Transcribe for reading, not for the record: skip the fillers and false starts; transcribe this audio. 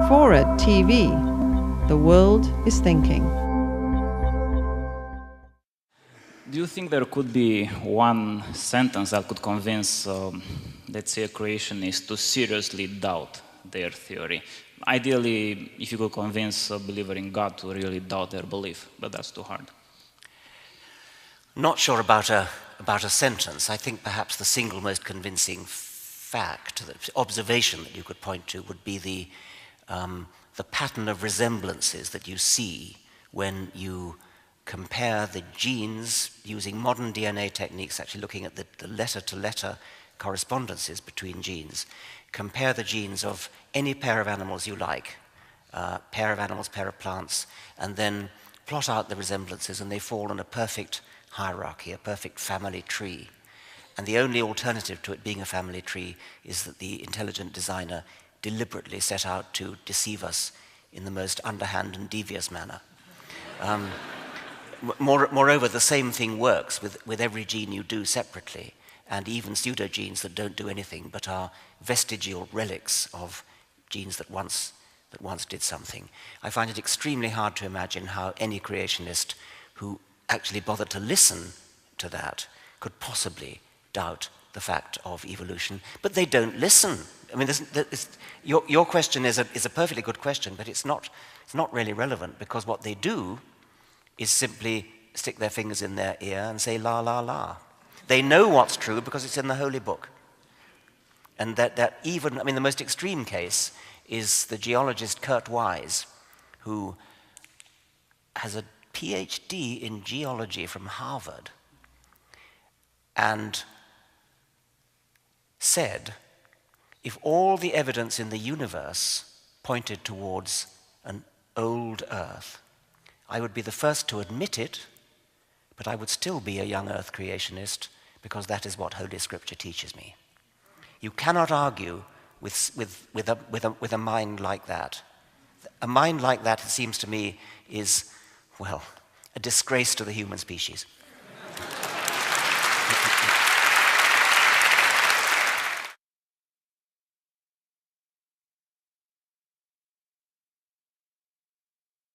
Forward TV. The world is thinking. Do you think there could be one sentence that could convince, let's say, a creationist to seriously doubt their theory? Ideally, if you could convince a believer in God to really doubt their belief, but that's too hard. Not sure about a sentence. I think perhaps the single most convincing fact, the observation that you could point to would be the pattern of resemblances that you see when you compare the genes using modern DNA techniques, actually looking at the letter-to-letter correspondences between genes. Compare the genes of any pair of animals you like, pair of animals, pair of plants, and then plot out the resemblances, and they fall in a perfect hierarchy, a perfect family tree. And the only alternative to it being a family tree is that the intelligent designer deliberately set out to deceive us in the most underhand and devious manner. Moreover, the same thing works with every gene you do separately, and even pseudogenes that don't do anything but are vestigial relics of genes that once did something. I find it extremely hard to imagine how any creationist who actually bothered to listen to that could possibly doubt the fact of evolution. But they don't listen. I mean, your question is a perfectly good question, but it's not really relevant, because what they do is simply stick their fingers in their ear and say la la la. They know what's true because it's in the holy book. And that even, I mean, the most extreme case is the geologist Kurt Wise, who has a PhD in geology from Harvard, and said, if all the evidence in the universe pointed towards an old Earth, I would be the first to admit it, but I would still be a young Earth creationist, because that is what Holy Scripture teaches me. You cannot argue with a mind like that. A mind like that, it seems to me, is, well, a disgrace to the human species.